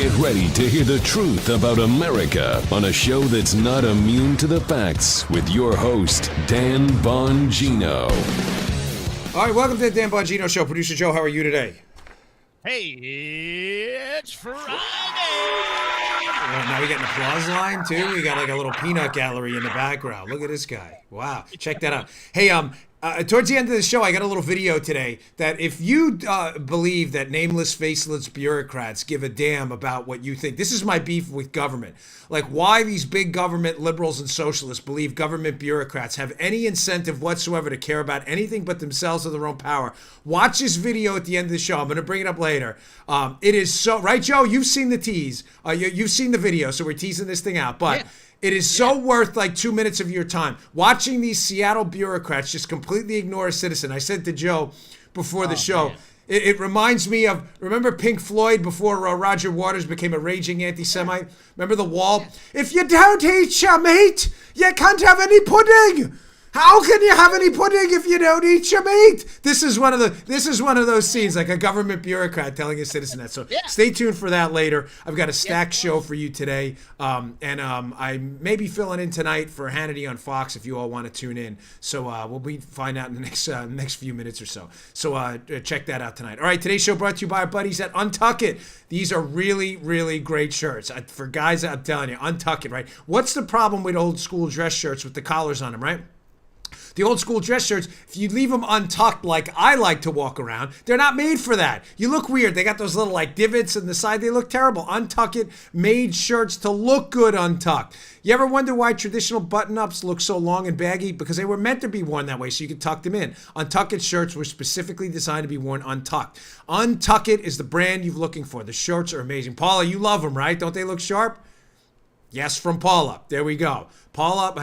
Get ready to hear the truth about America on a show that's not immune to the facts with your host, Dan Bongino. All right, welcome to the Dan Bongino Show. Producer Joe, how are you today? Hey, it's Friday. Now we got an applause line, too. We got like a little peanut gallery in the background. Look at this guy. Wow. Check that out. Hey, towards the end of the show, I got a little video today that if you believe that nameless, faceless bureaucrats give a damn about what you think, this is my beef with government. Like why these big government liberals and socialists believe government bureaucrats have any incentive whatsoever to care about anything but themselves or their own power. Watch this video at the end of the show. I'm going to bring it up later. It is so, right, Joe? You've seen the tease. You've seen the video, so we're teasing this thing out. But it is so worth like 2 minutes of your time. Watching these Seattle bureaucrats just completely ignore a citizen. I said to Joe before the show, it reminds me of, remember Pink Floyd before Roger Waters became a raging anti-Semite? Remember The Wall? If you don't eat your meat, you can't have any pudding. How can you have any pudding if you don't eat your meat? This is one of those scenes, like a government bureaucrat telling a citizen that. So stay tuned for that later. I've got a stacked show for you today, and I may be filling in tonight for Hannity on Fox if you all want to tune in. So we'll find out in the next few minutes or so. So check that out tonight. All right, today's show brought to you by our buddies at Untuck It. These are really, really great shirts. For guys, I'm telling you, Untuck It, right? What's the problem with old school dress shirts with the collars on them, right? The old school dress shirts, if you leave them untucked like I like to walk around, they're not made for that. You look weird. They got those little like divots in the side. They look terrible. Untuck It made shirts to look good untucked. You ever wonder why traditional button-ups look so long and baggy? Because they were meant to be worn that way so you could tuck them in. Untuck It shirts were specifically designed to be worn untucked. Untuck It is the brand you're looking for. The shirts are amazing. Paula, you love them, right? Don't they look sharp? Yes, from Paula. There we go. Paula,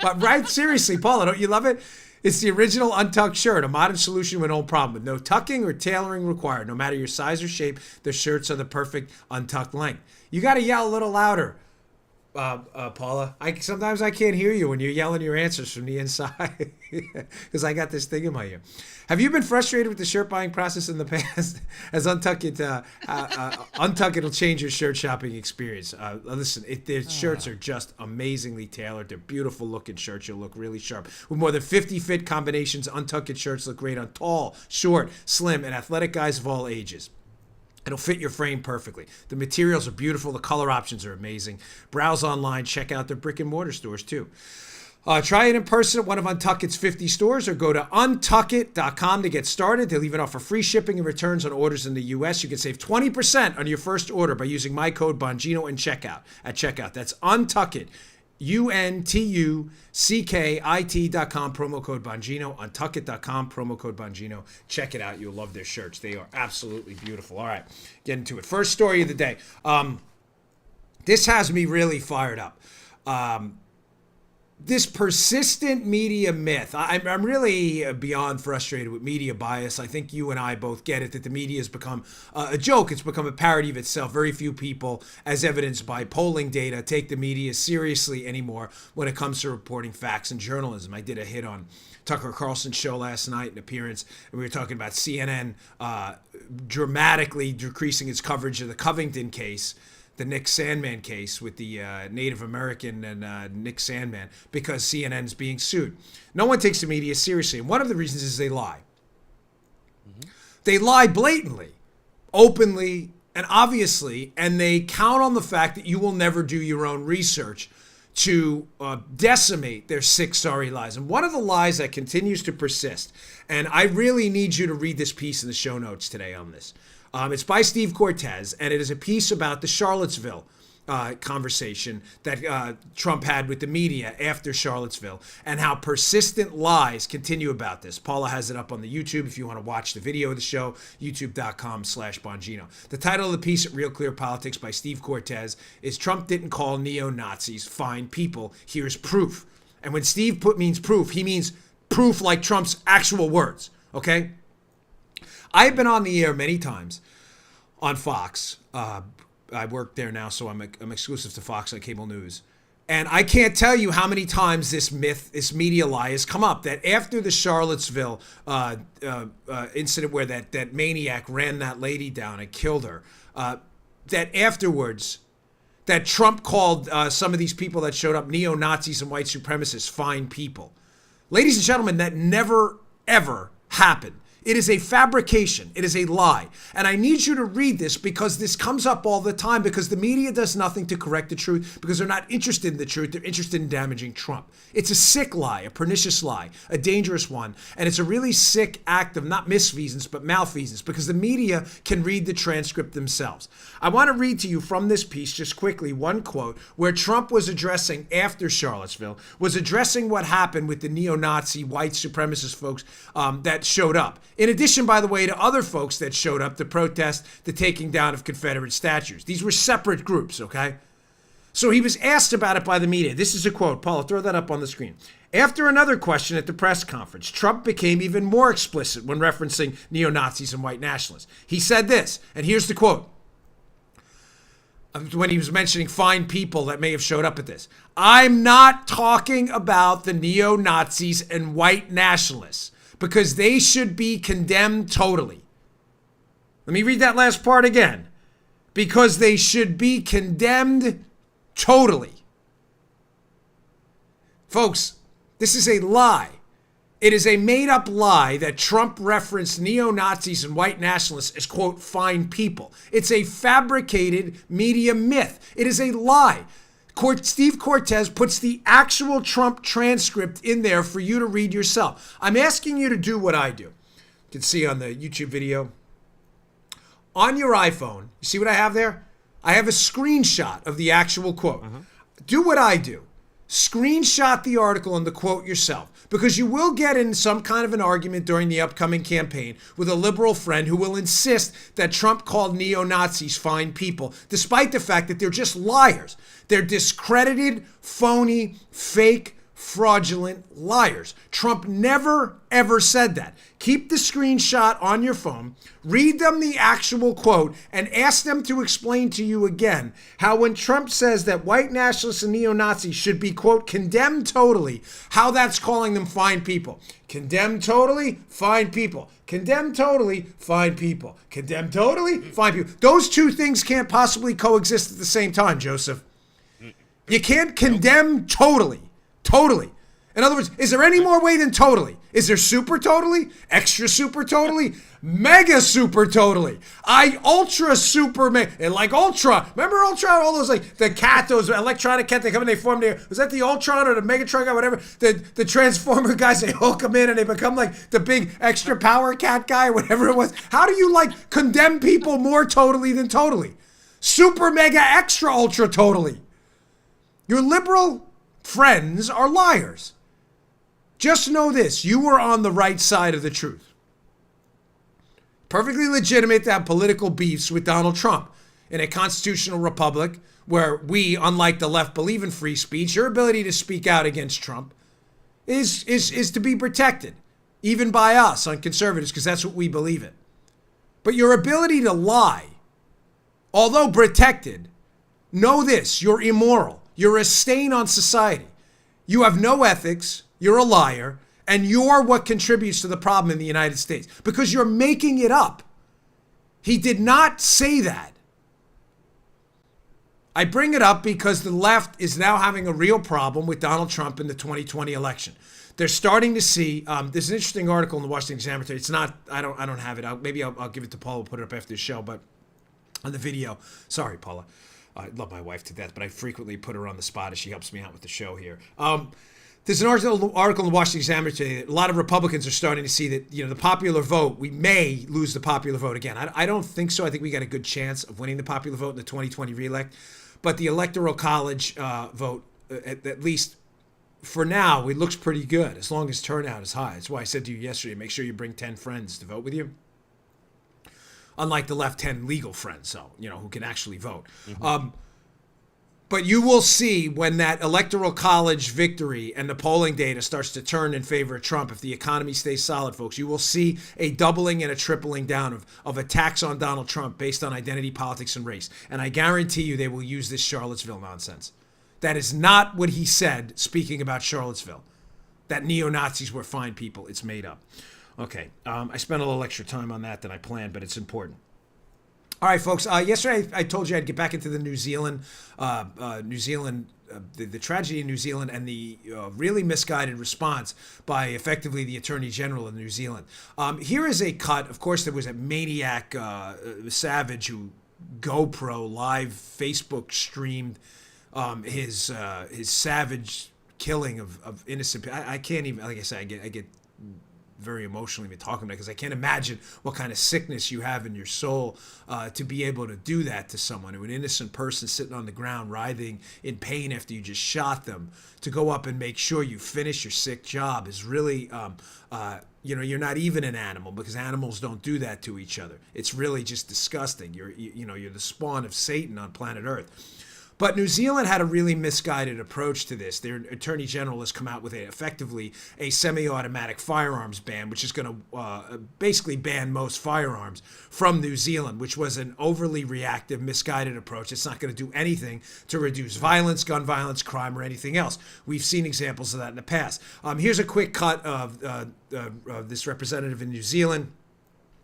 but right, seriously, Paula, don't you love it? It's the original untucked shirt, a modern solution with no problem, with no tucking or tailoring required. No matter your size or shape, the shirts are the perfect untucked length. You got to yell a little louder, Paula. Sometimes I can't hear you when you're yelling your answers from the inside because I got this thing in my ear. Have you been frustrated with the shirt buying process in the past? As Untuck It will change your shirt shopping experience. Listen, their shirts are just amazingly tailored. They're beautiful looking shirts. You'll look really sharp. With more than 50 fit combinations, Untuck It shirts look great on tall, short, slim, and athletic guys of all ages. It'll fit your frame perfectly. The materials are beautiful. The color options are amazing. Browse online. Check out their brick and mortar stores too. Try it in person at one of Untuck It's 50 stores or go to untuckit.com to get started. They'll even offer free shipping and returns on orders in the U.S. You can save 20% on your first order by using my code Bongino at checkout. That's Untuckit. UNTUCKIT.com, promo code Bongino, untuckit.com, promo code Bongino. Check it out. You'll love their shirts. They are absolutely beautiful. All right, get into it. First story of the day. This has me really fired up. This persistent media myth. I'm really beyond frustrated with media bias. I think you and I both get it, that the media has become a joke. It's become a parody of itself. Very few people, as evidenced by polling data, take the media seriously anymore when it comes to reporting facts and journalism. I did a hit on Tucker Carlson's show last night, an appearance, and we were talking about CNN dramatically decreasing its coverage of the Covington case, the Nick Sandmann case with the Native American and Nick Sandmann, because CNN is being sued. No one takes the media seriously, and one of the reasons is they lie. Mm-hmm. They lie blatantly, openly, and obviously, and they count on the fact that you will never do your own research to decimate their 6 sorry lies. And one of the lies that continues to persist, and I really need you to read this piece in the show notes today on this. It's by Steve Cortez, and it is a piece about the Charlottesville conversation that Trump had with the media after Charlottesville, and how persistent lies continue about this. Paula has it up on the YouTube if you want to watch the video of the show, youtube.com/Bongino. The title of the piece at Real Clear Politics by Steve Cortez is Trump Didn't Call Neo-Nazis Fine People. Here's proof. And when Steve means proof, he means proof like Trump's actual words, okay? I've been on the air many times on Fox. I work there now, so I'm exclusive to Fox on cable news. And I can't tell you how many times this myth, this media lie has come up, that after the Charlottesville incident where that maniac ran that lady down and killed her, that afterwards, that Trump called some of these people that showed up neo-Nazis and white supremacists fine people. Ladies and gentlemen, that never, ever happened. It is a fabrication. It is a lie. And I need you to read this because this comes up all the time because the media does nothing to correct the truth because they're not interested in the truth. They're interested in damaging Trump. It's a sick lie, a pernicious lie, a dangerous one. And it's a really sick act of not misfeasance, but malfeasance because the media can read the transcript themselves. I want to read to you from this piece just quickly one quote where Trump was addressing after Charlottesville, was addressing what happened with the neo-Nazi white supremacist folks that showed up. In addition, by the way, to other folks that showed up to protest the taking down of Confederate statues. These were separate groups, okay? So he was asked about it by the media. This is a quote. Paula, throw that up on the screen. After another question at the press conference, Trump became even more explicit when referencing neo-Nazis and white nationalists. He said this, and here's the quote. When he was mentioning fine people that may have showed up at this. I'm not talking about the neo-Nazis and white nationalists, because they should be condemned totally. Let me read that last part again. Because they should be condemned totally. Folks, this is a lie. It is a made-up lie that Trump referenced neo-Nazis and white nationalists as, quote, fine people. It's a fabricated media myth. It is a lie. Steve Cortez puts the actual Trump transcript in there for you to read yourself. I'm asking you to do what I do. You can see on the YouTube video. On your iPhone, you see what I have there? I have a screenshot of the actual quote. Do what I do. Screenshot the article and the quote yourself, because you will get in some kind of an argument during the upcoming campaign with a liberal friend who will insist that Trump called neo-Nazis fine people, despite the fact that they're just liars. They're discredited, phony, fake, fraudulent liars. Trump never, ever said that. Keep the screenshot on your phone, read them the actual quote, and ask them to explain to you again how when Trump says that white nationalists and neo-Nazis should be, quote, condemned totally, how that's calling them fine people. Condemned totally, fine people. Condemned totally, fine people. Condemned totally, fine people. Those two things can't possibly coexist at the same time, Joseph. You can't condemn totally. Totally. In other words, is there any more way than totally? Is there super totally? Extra super totally? Mega super totally? Ultra super mega. And like Ultra. Remember Ultron? All those like the cat, those electronic cat, they come and they form there. Was that the Ultron or the Megatron guy, whatever? The Transformer guys, they hook them in and they become like the big extra power cat guy or whatever it was. How do you like condemn people more totally than totally? Super mega extra ultra totally. Your liberal friends are liars. Just know this, you were on the right side of the truth. Perfectly legitimate to have political beefs with Donald Trump. In a constitutional republic where we, unlike the left, believe in free speech, your ability to speak out against Trump is to be protected, even by us on conservatives, because that's what we believe in. But your ability to lie, although protected, know this, you're immoral. You're a stain on society. You have no ethics, you're a liar, and you're what contributes to the problem in the United States because you're making it up. He did not say that. I bring it up because the left is now having a real problem with Donald Trump in the 2020 election. They're starting to see, there's an interesting article in the Washington Examiner today. It's not, I don't have it. Maybe I'll give it to Paula, we'll put it up after the show, but on the video, sorry, Paula. I love my wife to death, but I frequently put her on the spot as she helps me out with the show here. There's an article in the Washington Examiner today that a lot of Republicans are starting to see that, the popular vote, we may lose the popular vote again. I don't think so. I think we got a good chance of winning the popular vote in the 2020 reelect. But the Electoral College vote, at least for now, it looks pretty good as long as turnout is high. That's why I said to you yesterday, make sure you bring 10 friends to vote with you. Unlike the left, 10 legal friends, so, who can actually vote. Mm-hmm. But you will see when that Electoral College victory and the polling data starts to turn in favor of Trump, if the economy stays solid, folks, you will see a doubling and a tripling down of attacks on Donald Trump based on identity politics and race. And I guarantee you they will use this Charlottesville nonsense. That is not what he said speaking about Charlottesville. That neo-Nazis were fine people. It's made up. Okay, I spent a little extra time on that than I planned, but it's important. All right, folks. Yesterday I told you I'd get back into the New Zealand, the tragedy in New Zealand, and the really misguided response by effectively the Attorney General of New Zealand. Here is a cut. Of course, there was a maniac savage who GoPro live Facebook streamed his savage killing of innocent people. I can't even, like I said, I get very emotionally even talking about it, because I can't imagine what kind of sickness you have in your soul to be able to do that to someone, an innocent person sitting on the ground writhing in pain after you just shot them. To go up and make sure you finish your sick job is really, you're not even an animal, because animals don't do that to each other. It's really just disgusting. You're the spawn of Satan on planet Earth. But New Zealand had a really misguided approach to this. Their Attorney General has come out with effectively a semi-automatic firearms ban, which is going to basically ban most firearms from New Zealand, which was an overly reactive, misguided approach. It's not going to do anything to reduce violence, gun violence, crime, or anything else. We've seen examples of that in the past. Here's a quick cut of this representative in New Zealand,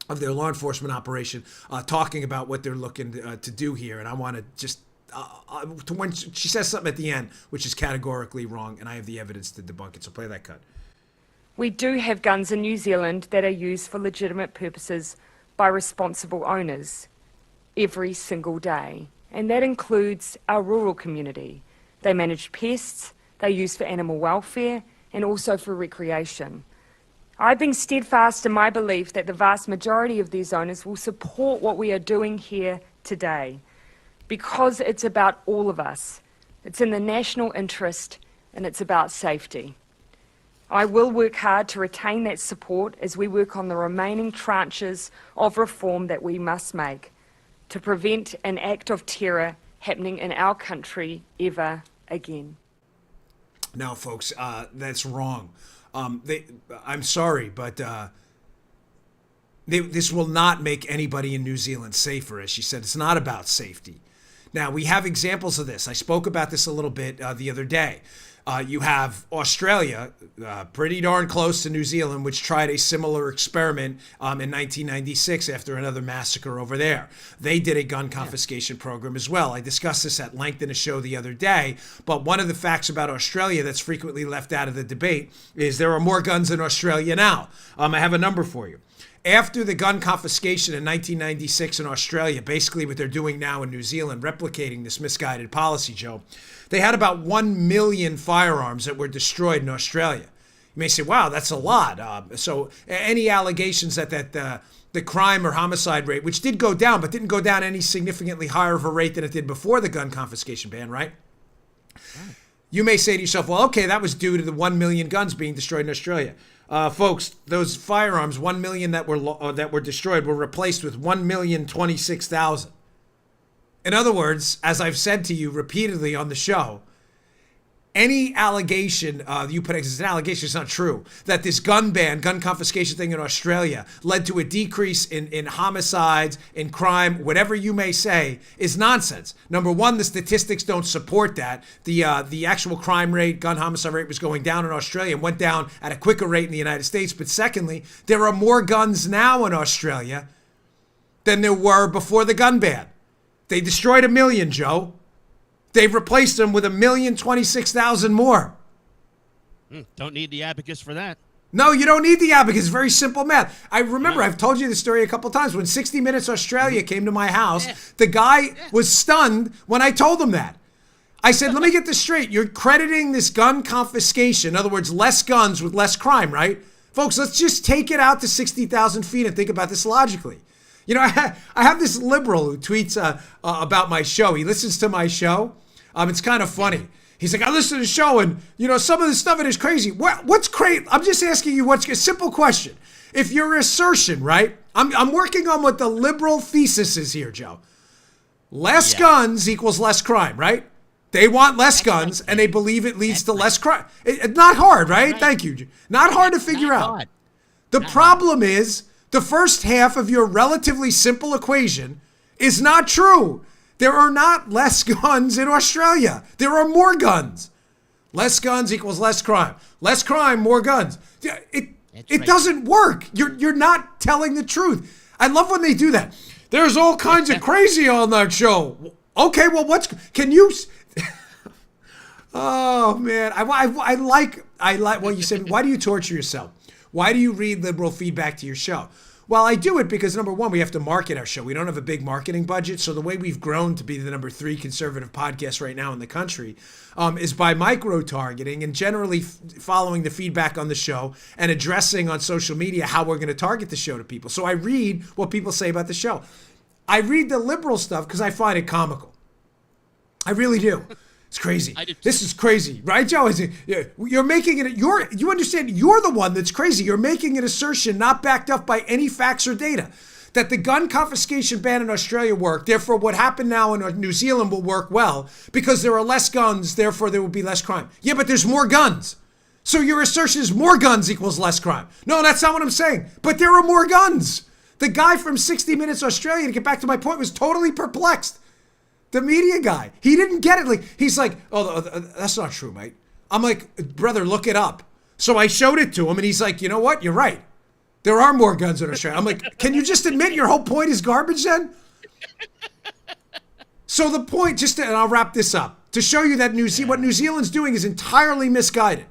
of their law enforcement operation, talking about what they're looking to do here. And I want to just when she says something at the end which is categorically wrong, and I have the evidence to debunk it. So play that cut. We do have guns in New Zealand that are used for legitimate purposes by responsible owners every single day, and that includes our rural community. They manage pests, they're used for animal welfare, and also for recreation. I've been steadfast in my belief that the vast majority of these owners will support what we are doing here today, because it's about all of us. It's in the national interest, and it's about safety. I will work hard to retain that support as we work on the remaining tranches of reform that we must make to prevent an act of terror happening in our country ever again. Now, folks, that's wrong. I'm sorry, but this will not make anybody in New Zealand safer. As she said, it's not about safety. Now, we have examples of this. I spoke about this a little bit the other day. You have Australia, pretty darn close to New Zealand, which tried a similar experiment in 1996 after another massacre over there. They did a gun confiscation program as well. I discussed this at length in a show the other day, but one of the facts about Australia that's frequently left out of the debate is there are more guns in Australia now. I have a number for you. After the gun confiscation in 1996 in Australia, basically what they're doing now in New Zealand, replicating this misguided policy, Joe, they had about 1 million firearms that were destroyed in Australia. You may say, wow, that's a lot. So any allegations that the crime or homicide rate, which did go down, but didn't go down any significantly higher of a rate than it did before the gun confiscation ban, right? You may say to yourself, well, okay, that was due to the 1 million guns being destroyed in Australia. Folks, those firearms, 1 million that were destroyed, were replaced with 1,026,000. In other words, as I've said to you repeatedly on the show, any allegation you put as an allegation, it's not true, that this gun ban, gun confiscation thing in Australia led to a decrease in homicides, in crime, whatever you may say, is nonsense. Number one, the statistics don't support that. The actual crime rate, gun homicide rate was going down in Australia and went down at a quicker rate in the United States. But secondly, there are more guns now in Australia than there were before the gun ban. They destroyed 1 million, Joe. They've replaced them with 1,026,000 more. Don't need the abacus for that. No, you don't need the abacus. It's very simple math. I remember, I've told you this story a couple times. When 60 Minutes Australia came to my house, the guy was stunned when I told him that. I said, let me get this straight. You're crediting this gun confiscation, in other words, less guns with less crime, right? Folks, let's just take it out to 60,000 feet and think about this logically. You know, I have this liberal who tweets about my show. He listens to my show. It's kind of funny. He's like, I listen to the show, and, you know, some of the stuff in it is crazy. What's crazy? I'm just asking you what's a simple question. If your assertion, right? I'm working on what the liberal thesis is here, Joe. Less guns equals less crime, right? They want less guns, and they believe it leads to less crime. It's not hard, right? Thank you. Not hard to figure out. The problem is, the first half of your relatively simple equation is not true. There are not less guns in Australia. There are more guns. Less guns equals less crime. Less crime, more guns. It doesn't work. You're not telling the truth. I love when they do that. There's all kinds of crazy on that show. Okay, well, can you? Oh man, I like what you said. Why do you torture yourself? Why do you read liberal feedback to your show? Well, I do it because, number one, we have to market our show. We don't have a big marketing budget. So the way we've grown to be the number 3 conservative podcast right now in the country is by micro-targeting and generally following the feedback on the show and addressing on social media how we're going to target the show to people. So I read what people say about the show. I read the liberal stuff because I find it comical. I really do. It's crazy. This is crazy, right, Joe? You're making it. You understand? You're the one that's crazy. You're making an assertion not backed up by any facts or data that the gun confiscation ban in Australia worked. Therefore, what happened now in New Zealand will work well because there are less guns. Therefore, there will be less crime. Yeah, but there's more guns. So your assertion is more guns equals less crime. No, that's not what I'm saying. But there are more guns. The guy from 60 Minutes Australia, to get back to my point, was totally perplexed. The media guy, he didn't get it. He's like, oh, that's not true, mate. I'm like, brother, look it up. So I showed it to him, and he's like, you know what? You're right. There are more guns in Australia. I'm like, can you just admit your whole point is garbage then? So the point, and I'll wrap this up, to show you that what New Zealand's doing is entirely misguided.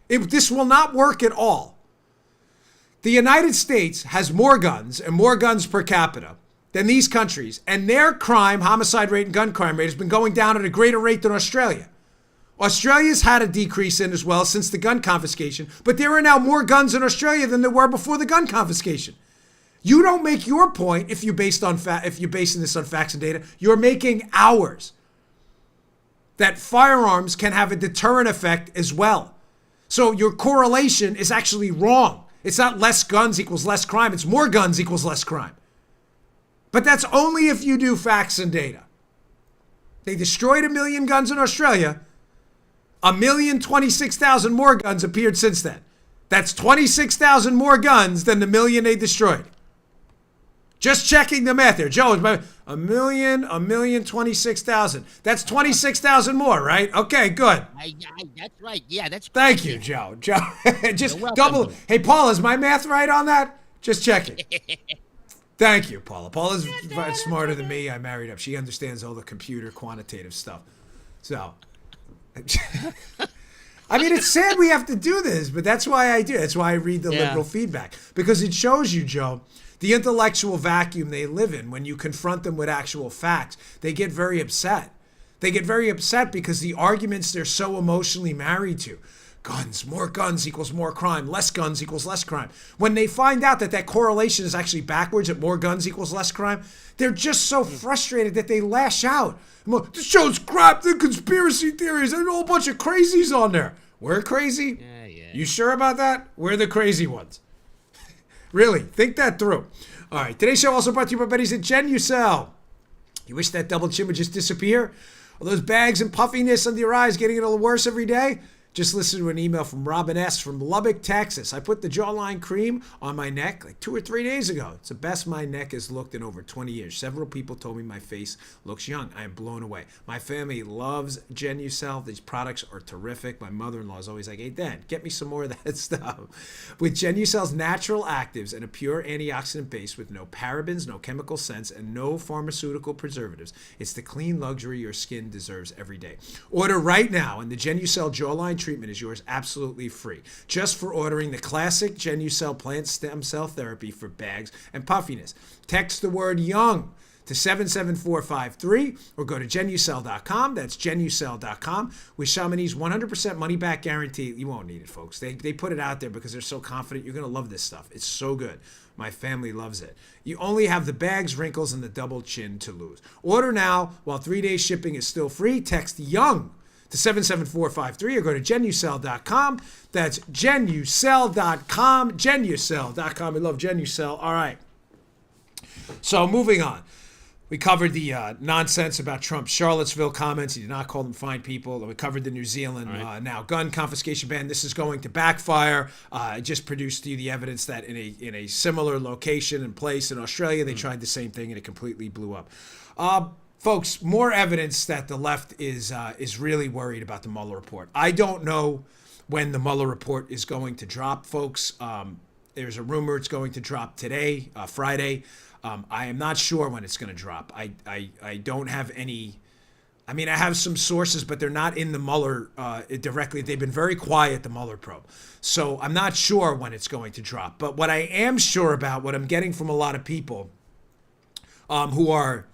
This will not work at all. The United States has more guns and more guns per capita than these countries, and their crime, homicide rate and gun crime rate has been going down at a greater rate than Australia. Australia's had a decrease in as well since the gun confiscation, but there are now more guns in Australia than there were before the gun confiscation. You don't make your point if you're basing this on facts and data. You're making ours. That firearms can have a deterrent effect as well. So your correlation is actually wrong. It's not less guns equals less crime. It's more guns equals less crime. But that's only if you do facts and data. They destroyed 1 million guns in Australia. 1,026,000 more guns appeared since then. That's 26,000 more guns than the 1 million they destroyed. Just checking the math there. Joe, 1,026,000. That's 26,000 more, right? Okay, good. That's right. Yeah, that's Thank you, Joe. Joe, just double. Hey, Paul, is my math right on that? Just checking. Thank you, Paula. Paula's smarter than me. I married up. She understands all the computer quantitative stuff. So, I mean, it's sad we have to do this, but that's why I do. That's why I read the liberal feedback. Because it shows you, Joe, the intellectual vacuum they live in. When you confront them with actual facts, they get very upset. They get very upset because the arguments they're so emotionally married to, guns, more guns equals more crime, less guns equals less crime. When they find out that correlation is actually backwards, that more guns equals less crime, they're just so frustrated that they lash out. This show's crap, the conspiracy theories, there's a whole bunch of crazies on there. We're crazy? Yeah. You sure about that? We're the crazy ones. Really, think that through. All right, today's show also brought to you by buddies at Genucel. You wish that double chin would just disappear? Are those bags and puffiness under your eyes getting a little worse every day? Just listen to an email from Robin S. from Lubbock, Texas. I put the jawline cream on my neck like 2 or 3 days ago. It's the best my neck has looked in over 20 years. Several people told me my face looks young. I am blown away. My family loves Genucel. These products are terrific. My mother-in-law is always like, hey, Dan, get me some more of that stuff. With Genucel's natural actives and a pure antioxidant base with no parabens, no chemical scents, and no pharmaceutical preservatives, it's the clean luxury your skin deserves every day. Order right now, and the Genucel jawline treatment is yours absolutely free. Just for ordering the classic Genucel plant stem cell therapy for bags and puffiness. Text the word young to 77453 or go to Genucel.com. That's Genucel.com with Chamonix's 100% money back guarantee. You won't need it, folks. They put it out there because they're so confident you're going to love this stuff. It's so good. My family loves it. You only have the bags, wrinkles, and the double chin to lose. Order now while 3-day shipping is still free. Text YOUNG to 77453 or go to Genucel.com. That's Genucel.com. Genucel.com. I love Genucel. All right. So moving on. We covered the nonsense about Trump's Charlottesville comments. He did not call them fine people. We covered the New Zealand now gun confiscation ban. This is going to backfire. I just produced to you the evidence that in a similar location and place in Australia, they tried the same thing and it completely blew up. folks, more evidence that the left is really worried about the Mueller report. I don't know when the Mueller report is going to drop, folks. There's a rumor it's going to drop today, Friday. I am not sure when it's going to drop. I don't have any. I mean, I have some sources, but they're not in the Mueller directly. They've been very quiet, the Mueller probe. So I'm not sure when it's going to drop. But what I am sure about, what I'm getting from a lot of people who are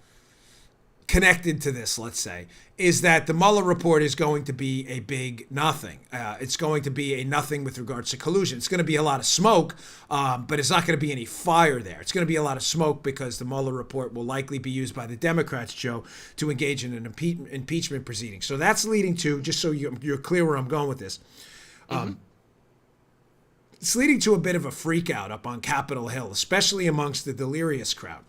connected to this, let's say, is that the Mueller report is going to be a big nothing. It's going to be a nothing with regards to collusion. It's going to be a lot of smoke, but it's not going to be any fire there. It's going to be a lot of smoke because the Mueller report will likely be used by the Democrats, Joe, to engage in an impeachment proceeding. So that's leading to, just so you're clear where I'm going with this, it's leading to a bit of a freak out up on Capitol Hill, especially amongst the delirious crowd.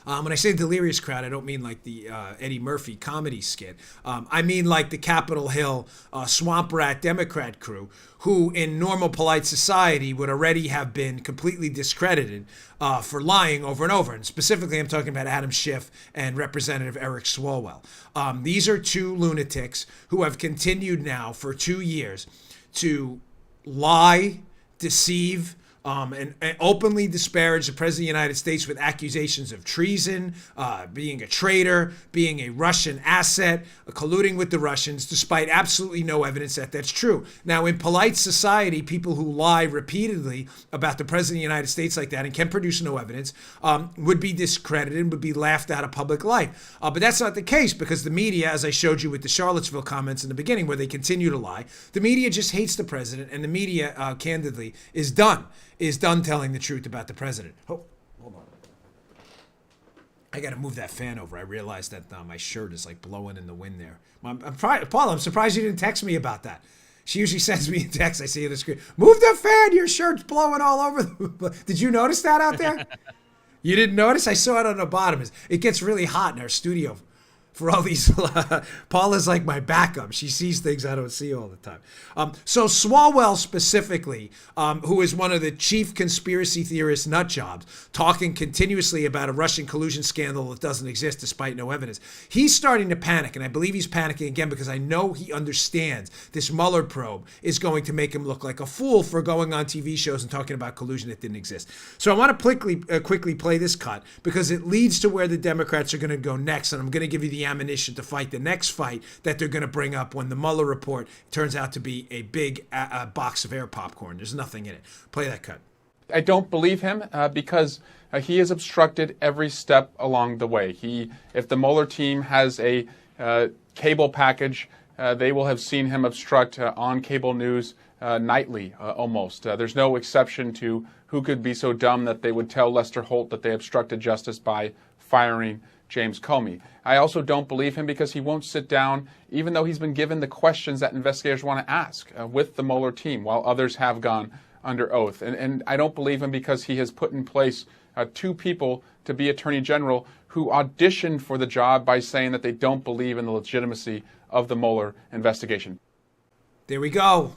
When I say delirious crowd, I don't mean like the Eddie Murphy comedy skit. I mean like the Capitol Hill swamp rat Democrat crew who in normal polite society would already have been completely discredited for lying over and over. And specifically, I'm talking about Adam Schiff and Representative Eric Swalwell. These are two lunatics who have continued now for 2 years to lie, deceive, and openly disparage the President of the United States with accusations of treason, being a traitor, being a Russian asset, colluding with the Russians, despite absolutely no evidence that that's true. Now, in polite society, people who lie repeatedly about the President of the United States like that and can produce no evidence would be discredited and would be laughed out of public life. But that's not the case because the media, as I showed you with the Charlottesville comments in the beginning, where they continue to lie, the media just hates the president, and the media, candidly, is done telling the truth about the president. Oh, hold on. I got to move that fan over. I realized that my shirt is like blowing in the wind there. Paul, I'm surprised you didn't text me about that. She usually sends me a text. I see on the screen, move the fan, your shirt's blowing all over. Did you notice that out there? You didn't notice? I saw it on the bottom. It gets really hot in our studio for all these. Paula's like my backup. She sees things I don't see all the time. So Swalwell specifically, who is one of the chief conspiracy theorist nut jobs, talking continuously about a Russian collusion scandal that doesn't exist despite no evidence. He's starting to panic, and I believe he's panicking again because I know he understands this Mueller probe is going to make him look like a fool for going on TV shows and talking about collusion that didn't exist. So I want to quickly play this cut because it leads to where the Democrats are going to go next, and I'm going to give you the ammunition to fight the next fight that they're going to bring up when the Mueller report turns out to be a big box of air popcorn. There's nothing in it. Play that cut. I don't believe him because he has obstructed every step along the way. If the Mueller team has a cable package, they will have seen him obstruct on cable news nightly, almost. There's no exception to who could be so dumb that they would tell Lester Holt that they obstructed justice by firing James Comey. I also don't believe him because he won't sit down, even though he's been given the questions that investigators want to ask with the Mueller team, while others have gone under oath. And I don't believe him because he has put in place two people to be Attorney General who auditioned for the job by saying that they don't believe in the legitimacy of the Mueller investigation. There we go.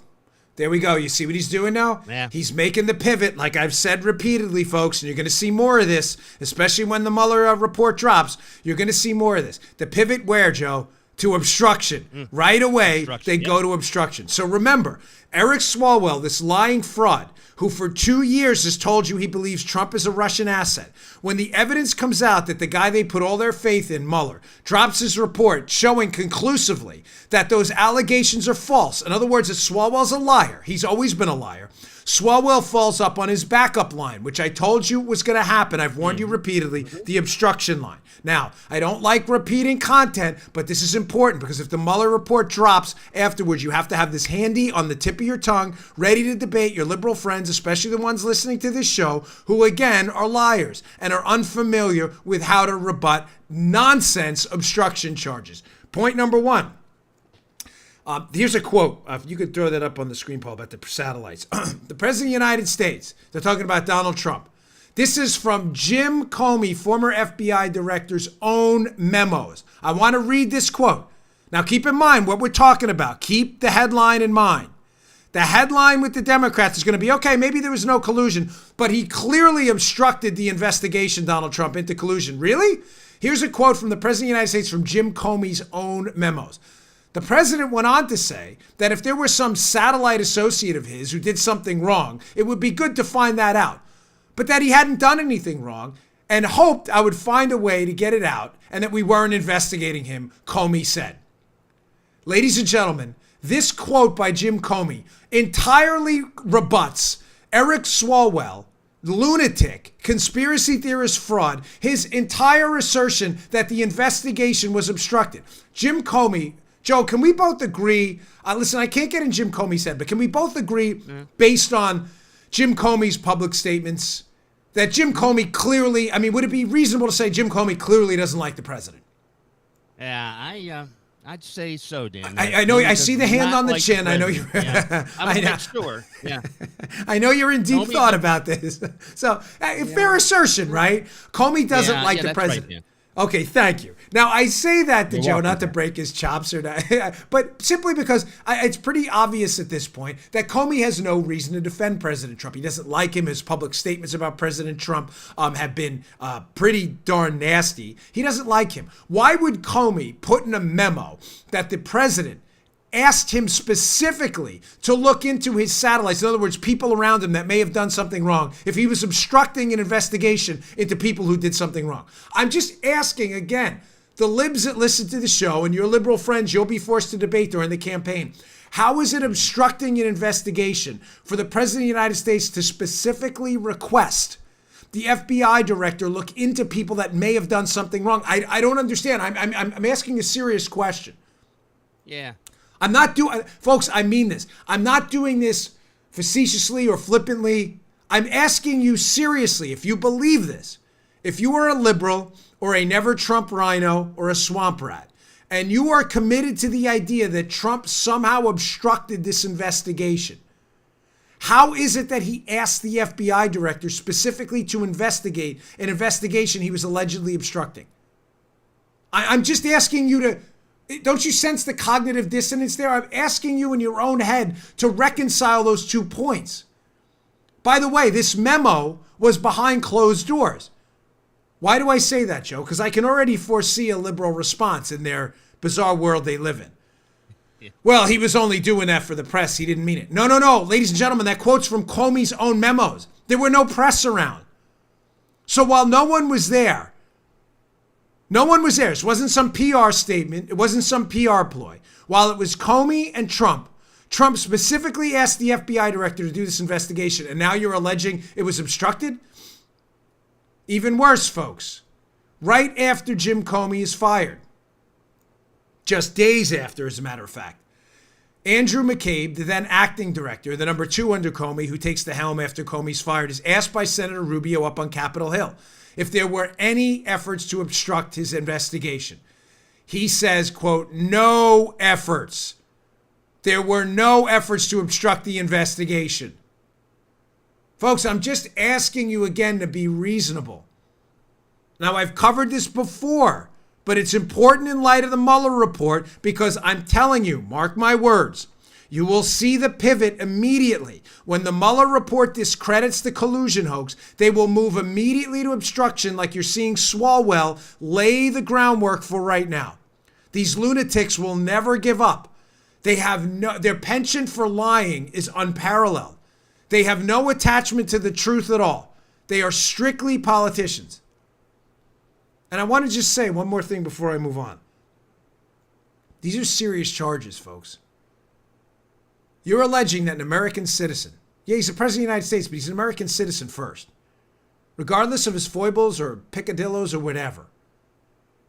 There we go. You see what he's doing now? Yeah. He's making the pivot, like I've said repeatedly, folks, and you're going to see more of this, especially when the Mueller report drops. You're going to see more of this. The pivot where, Joe? To obstruction. Right away, they go to obstruction. So remember, Eric Swalwell, this lying fraud, who for 2 years has told you he believes Trump is a Russian asset. When the evidence comes out that the guy they put all their faith in, Mueller, drops his report showing conclusively that those allegations are false. In other words, that Swalwell's a liar. He's always been a liar. Swalwell falls up on his backup line, which I told you was going to happen. I've warned you repeatedly, the obstruction line. Now, I don't like repeating content, but this is important because if the Mueller report drops afterwards, you have to have this handy on the tip of your tongue, ready to debate your liberal friends, especially the ones listening to this show, who again are liars and are unfamiliar with how to rebut nonsense obstruction charges. Point number one. Here's a quote. If you could throw that up on the screen, Paul, about the satellites. The President of the United States, they're talking about Donald Trump. This is from Jim Comey, former FBI director's own memos. I want to read this quote. Now, keep in mind what we're talking about. Keep the headline in mind. The headline with the Democrats is going to be, okay, maybe there was no collusion, but he clearly obstructed the investigation, Donald Trump, into collusion. Really? Here's a quote from the President of the United States from Jim Comey's own memos. The president went on to say that if there were some satellite associate of his who did something wrong, it would be good to find that out. But that he hadn't done anything wrong and hoped I would find a way to get it out and that we weren't investigating him, Comey said. Ladies and gentlemen, this quote by Jim Comey entirely rebuts Eric Swalwell, lunatic, conspiracy theorist fraud, his entire assertion that the investigation was obstructed. Jim Comey, Joe, can we both agree? Listen, I can't get in Jim Comey's head, but can we both agree, based on Jim Comey's public statements, that Jim Comey clearly, I mean, would it be reasonable to say Jim Comey clearly doesn't like the president? Yeah, I'd say so, Dan. I know. I see the hand on the chin. I know you're. Yeah. I'm not sure. Yeah. I know you're in deep thought about this. So, fair assertion, right? Comey doesn't like the president. Right, okay, thank you. Now, I say that to Joe, not to break his chops or not, but simply because it's pretty obvious at this point that Comey has no reason to defend President Trump. He doesn't like him. His public statements about President Trump have been pretty darn nasty. He doesn't like him. Why would Comey put in a memo that the president asked him specifically to look into his satellites, in other words, people around him that may have done something wrong, if he was obstructing an investigation into people who did something wrong? I'm just asking again, the libs that listen to the show and your liberal friends you'll be forced to debate during the campaign. How is it obstructing an investigation for the President of the United States to specifically request the FBI director look into people that may have done something wrong? I don't understand. I'm asking a serious question. Yeah. I'm not doing, folks, I mean this. I'm not doing this facetiously or flippantly. I'm asking you seriously, if you believe this, if you are a liberal or a never Trump rhino or a swamp rat, and you are committed to the idea that Trump somehow obstructed this investigation, how is it that he asked the FBI director specifically to investigate an investigation he was allegedly obstructing? I'm just asking you to, don't you sense the cognitive dissonance there? I'm asking you in your own head to reconcile those 2 points. By the way, this memo was behind closed doors. Why do I say that, Joe? Because I can already foresee a liberal response in their bizarre world they live in. Yeah. Well, he was only doing that for the press. He didn't mean it. No. Ladies and gentlemen, that quote's from Comey's own memos. There were no press around. So while no one was there, this wasn't some PR statement. It wasn't some PR ploy. While it was Comey and Trump specifically asked the FBI director to do this investigation, and now you're alleging it was obstructed? Even worse, folks. Right after Jim Comey is fired, just days after, as a matter of fact, Andrew McCabe, the then acting director, the number 2 under Comey, who takes the helm after Comey's fired, is asked by Senator Rubio up on Capitol Hill if there were any efforts to obstruct his investigation. He says, quote, no efforts. There were no efforts to obstruct the investigation. Folks, I'm just asking you again to be reasonable. Now, I've covered this before, but it's important in light of the Mueller report because I'm telling you, mark my words, you will see the pivot immediately. When the Mueller report discredits the collusion hoax, they will move immediately to obstruction like you're seeing Swalwell lay the groundwork for right now. These lunatics will never give up. Their penchant for lying is unparalleled. They have no attachment to the truth at all. They are strictly politicians. And I want to just say one more thing before I move on. These are serious charges, folks. You're alleging that an American citizen, yeah, he's the president of the United States, but he's an American citizen first, regardless of his foibles or picadillos or whatever.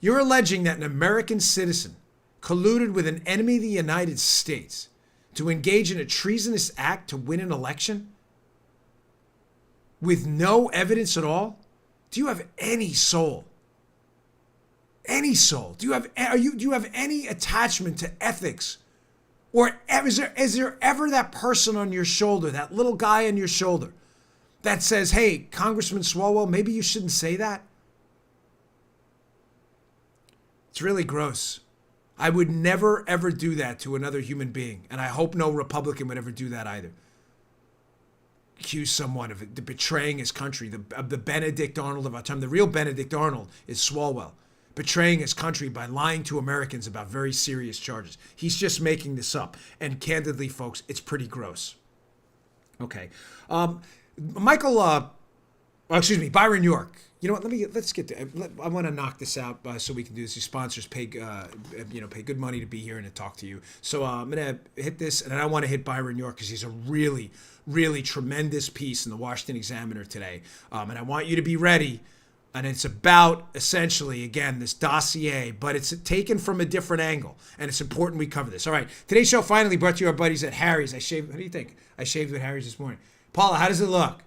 You're alleging that an American citizen colluded with an enemy of the United States to engage in a treasonous act to win an election with no evidence at all? Do you have any soul? Any soul? Do you have any attachment to ethics? Or is there ever that person on your shoulder, that little guy on your shoulder, that says, hey, Congressman Swalwell, maybe you shouldn't say that? It's really gross. I would never, ever do that to another human being. And I hope no Republican would ever do that either. Accuse someone of betraying his country, of the Benedict Arnold of our time. The real Benedict Arnold is Swalwell. betraying his country by lying to Americans about very serious charges. He's just making this up. And candidly, folks, it's pretty gross. Okay. Byron York. You know what? Let's get to. I want to knock this out so we can do this. Your sponsors pay good money to be here and to talk to you. So I'm gonna hit this, and I want to hit Byron York because he's a really, really tremendous piece in the Washington Examiner today, and I want you to be ready. And it's about, essentially, again, this dossier, but it's taken from a different angle. And it's important we cover this. All right. Today's show finally brought to you our buddies at Harry's. What do you think? I shaved with Harry's this morning. Paula, how does it look?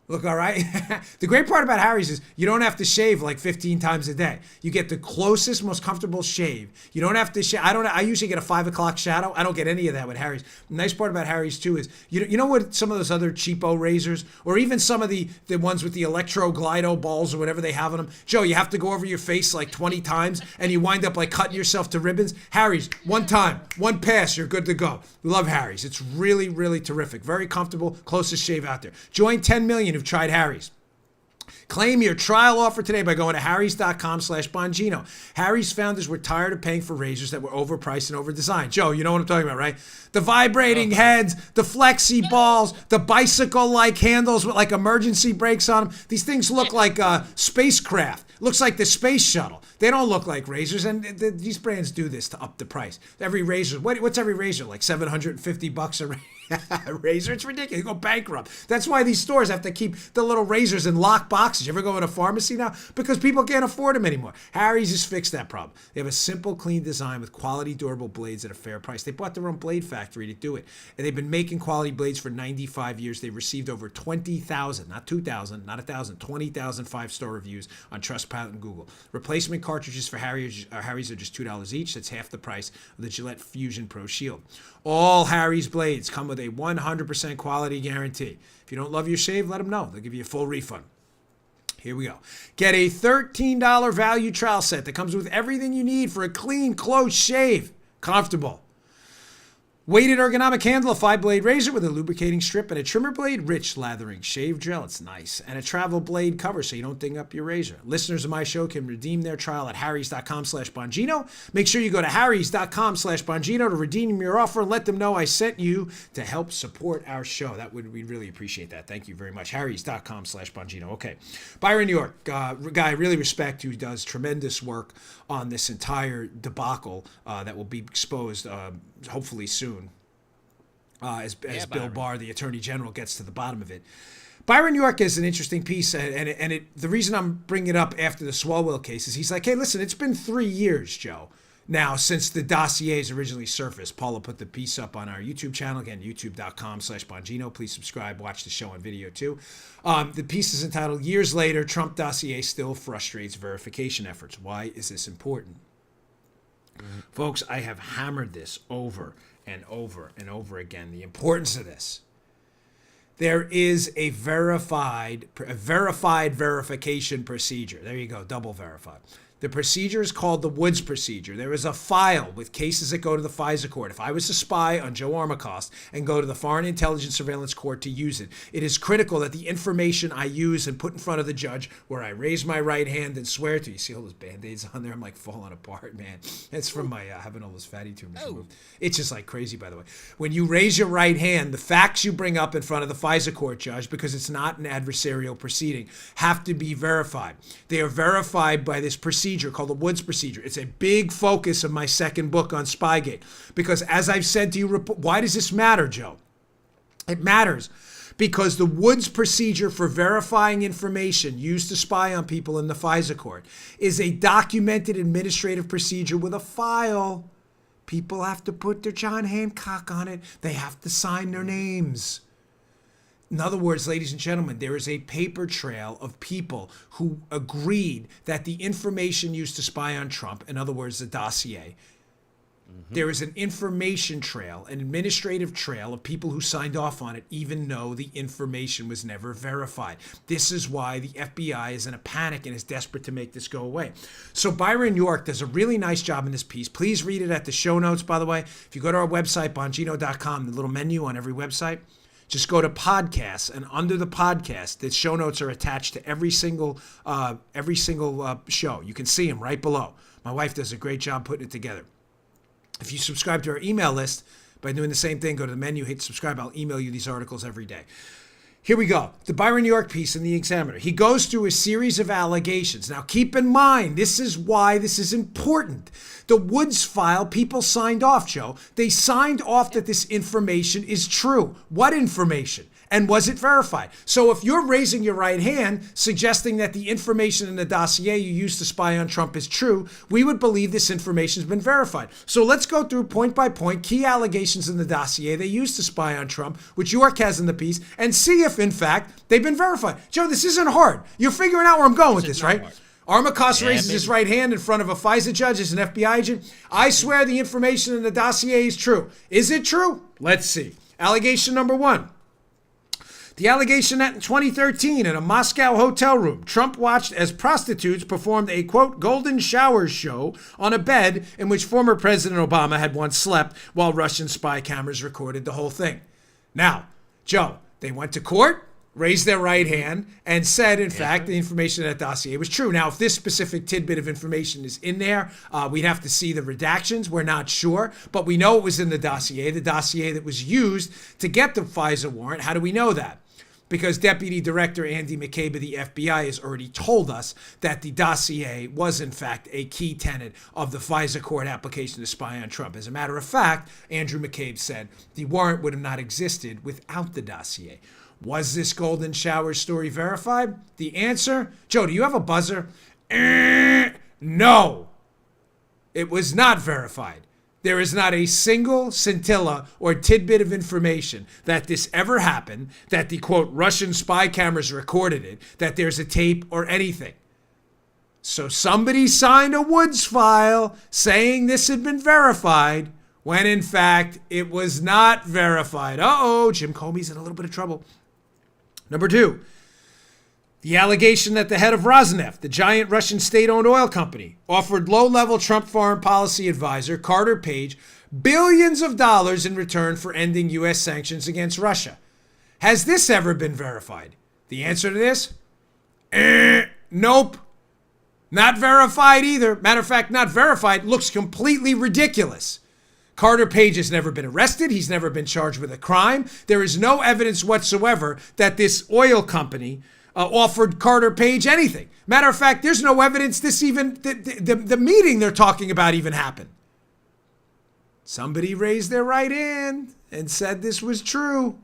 Look all right? The great part about Harry's is you don't have to shave like 15 times a day. You get the closest, most comfortable shave. You don't have to shave. I usually get a 5 o'clock shadow. I don't get any of that with Harry's. The nice part about Harry's too is, you know what some of those other cheapo razors, or even some of the ones with the electro glido balls or whatever they have on them, Joe, you have to go over your face like 20 times and you wind up like cutting yourself to ribbons. Harry's, one time, one pass, you're good to go. We love Harry's. It's really, really terrific. Very comfortable, closest shave out there. Join 10 million who've tried Harry's. Claim your trial offer today by going to harrys.com/Bongino. Harry's founders were tired of paying for razors that were overpriced and overdesigned. Joe, you know what I'm talking about, right? The vibrating heads, the flexi balls, the bicycle-like handles with like emergency brakes on them. These things look like a spacecraft. Looks like the space shuttle. They don't look like razors, and these brands do this to up the price. Every razor, what's every razor? Like $750 a razor? It's ridiculous. You go bankrupt. That's why these stores have to keep the little razors in locked boxes. You ever go in a pharmacy now? Because people can't afford them anymore. Harry's has fixed that problem. They have a simple, clean design with quality, durable blades at a fair price. They bought their own blade factory to do it, and they've been making quality blades for 95 years. They've received over 20,000, not 2,000, not 1,000, 20,000 five-star reviews on Trustpilot and Google. Replacement cartridges for Harry's are just $2 each. That's half the price of the Gillette Fusion Pro Shield. All Harry's blades come with a 100% quality guarantee. If you don't love your shave, let them know. They'll give you a full refund. Here we go. Get a $13 value trial set that comes with everything you need for a clean, close shave. Comfortable. Weighted ergonomic handle, a 5-blade razor with a lubricating strip and a trimmer blade, rich lathering shave gel. It's nice. And a travel blade cover so you don't ding up your razor. Listeners of my show can redeem their trial at harrys.com/Bongino. Make sure you go to harrys.com/Bongino to redeem your offer and let them know I sent you to help support our show. We'd really appreciate that. Thank you very much. harrys.com/Bongino. Okay. Byron York, guy I really respect, who does tremendous work on this entire debacle that will be exposed hopefully soon, as Bill Barr, the Attorney General, gets to the bottom of it. Byron York is an interesting piece, and the reason I'm bringing it up after the Swalwell case is he's like, hey, listen, it's been 3 years, Joe, now since the dossiers originally surfaced. Paula put the piece up on our YouTube channel, again, youtube.com/Bongino. Please subscribe, watch the show on video too. The piece is entitled, Years Later, Trump Dossier Still Frustrates Verification Efforts. Why is this important? Folks, I have hammered this over and over and over again, the importance of this. There is a verified verification procedure. There you go, double verified. The procedure is called the Woods procedure. There is a file with cases that go to the FISA court. If I was to spy on Joe Armacost and go to the Foreign Intelligence Surveillance Court to use it, it is critical that the information I use and put in front of the judge, where I raise my right hand and swear to, you see all those Band-Aids on there? I'm like falling apart, man. It's from my having all those fatty tumors removed. It's just like crazy, by the way. When you raise your right hand, the facts you bring up in front of the FISA court judge, because it's not an adversarial proceeding, have to be verified. They are verified by this procedure called the Woods procedure. It's a big focus of my second book on Spygate, because as I've said to you, why does this matter, Joe? It matters because the Woods procedure for verifying information used to spy on people in the FISA court is a documented administrative procedure with a file. People have to put their John Hancock on it. They have to sign their names. In other words, ladies and gentlemen, there is a paper trail of people who agreed that the information used to spy on Trump, in other words, the dossier, there is an information trail, an administrative trail of people who signed off on it, even though the information was never verified. This is why the FBI is in a panic and is desperate to make this go away. So Byron York does a really nice job in this piece. Please read it at the show notes, by the way. If you go to our website, Bongino.com, the little menu on every website, just go to podcasts, and under the podcast, the show notes are attached to every single show. You can see them right below. My wife does a great job putting it together. If you subscribe to our email list by doing the same thing, go to the menu, hit subscribe. I'll email you these articles every day. Here we go. The Byron York piece in the Examiner. He goes through a series of allegations. Now, keep in mind, this is why this is important. The Woods file, people signed off, Joe. They signed off that this information is true. What information? And was it verified? So if you're raising your right hand, suggesting that the information in the dossier you used to spy on Trump is true, we would believe this information has been verified. So let's go through point by point key allegations in the dossier they used to spy on Trump, which York has in the piece, and see if, in fact, they've been verified. Joe, this isn't hard. You're figuring out where I'm going with this, right? Armacost raises his right hand in front of a FISA judge as an FBI agent. I swear the information in the dossier is true. Is it true? Let's see. Allegation number 1. The allegation that in 2013, in a Moscow hotel room, Trump watched as prostitutes performed a, quote, golden showers show on a bed in which former President Obama had once slept while Russian spy cameras recorded the whole thing. Now, Joe, they went to court, raised their right hand, and said, in fact, the information in that dossier was true. Now, if this specific tidbit of information is in there, we'd have to see the redactions. We're not sure, but we know it was in the dossier that was used to get the FISA warrant. How do we know that? Because Deputy Director Andy McCabe of the FBI has already told us that the dossier was, in fact, a key tenet of the FISA court application to spy on Trump. As a matter of fact, Andrew McCabe said the warrant would have not existed without the dossier. Was this golden shower story verified? The answer, Joe, do you have a buzzer? No, it was not verified. There is not a single scintilla or tidbit of information that this ever happened, that the, quote, Russian spy cameras recorded it, that there's a tape or anything. So somebody signed a Woods file saying this had been verified when, in fact, it was not verified. Uh-oh, Jim Comey's in a little bit of trouble. Number 2. The allegation that the head of Rosneft, the giant Russian state-owned oil company, offered low-level Trump foreign policy advisor Carter Page billions of dollars in return for ending U.S. sanctions against Russia. Has this ever been verified? The answer to this? Nope. Not verified either. Matter of fact, not verified. Looks completely ridiculous. Carter Page has never been arrested. He's never been charged with a crime. There is no evidence whatsoever that this oil company offered Carter Page anything. Matter of fact, there's no evidence this even, the meeting they're talking about even happened. Somebody raised their right hand and said this was true.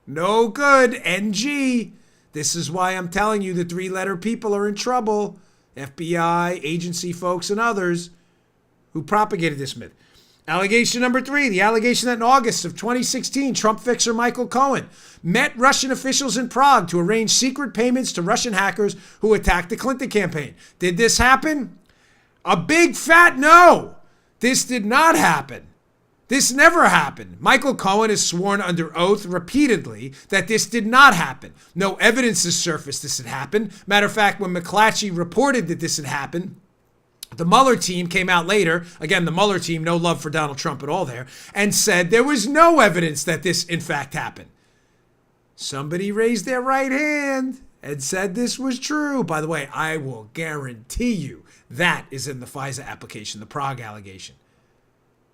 No good, NG. This is why I'm telling you the 3-letter people are in trouble. FBI, agency folks, and others who propagated this myth. Allegation number 3, the allegation that in August of 2016, Trump fixer Michael Cohen met Russian officials in Prague to arrange secret payments to Russian hackers who attacked the Clinton campaign. Did this happen? A big fat no. This did not happen. This never happened. Michael Cohen has sworn under oath repeatedly that this did not happen. No evidence has surfaced this had happened. Matter of fact, when McClatchy reported that this had happened, the Mueller team came out later, again, the Mueller team, no love for Donald Trump at all there, and said there was no evidence that this, in fact, happened. Somebody raised their right hand and said this was true. By the way, I will guarantee you that is in the FISA application, the Prague allegation.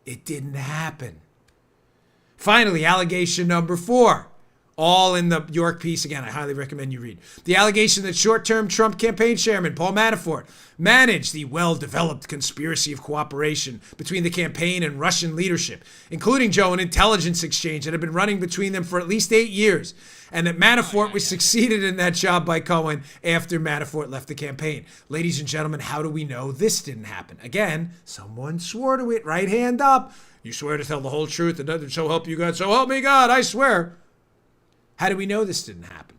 It didn't happen. Finally, allegation number 4. All in the York piece. Again, I highly recommend you read. The allegation that short-term Trump campaign chairman Paul Manafort managed the well-developed conspiracy of cooperation between the campaign and Russian leadership, including, Joe, an intelligence exchange that had been running between them for at least 8 years, and that Manafort was succeeded in that job by Cohen after Manafort left the campaign. Ladies and gentlemen, how do we know this didn't happen? Again, someone swore to it. Right hand up. You swear to tell the whole truth and so help you God. So help me God, I swear. How do we know this didn't happen?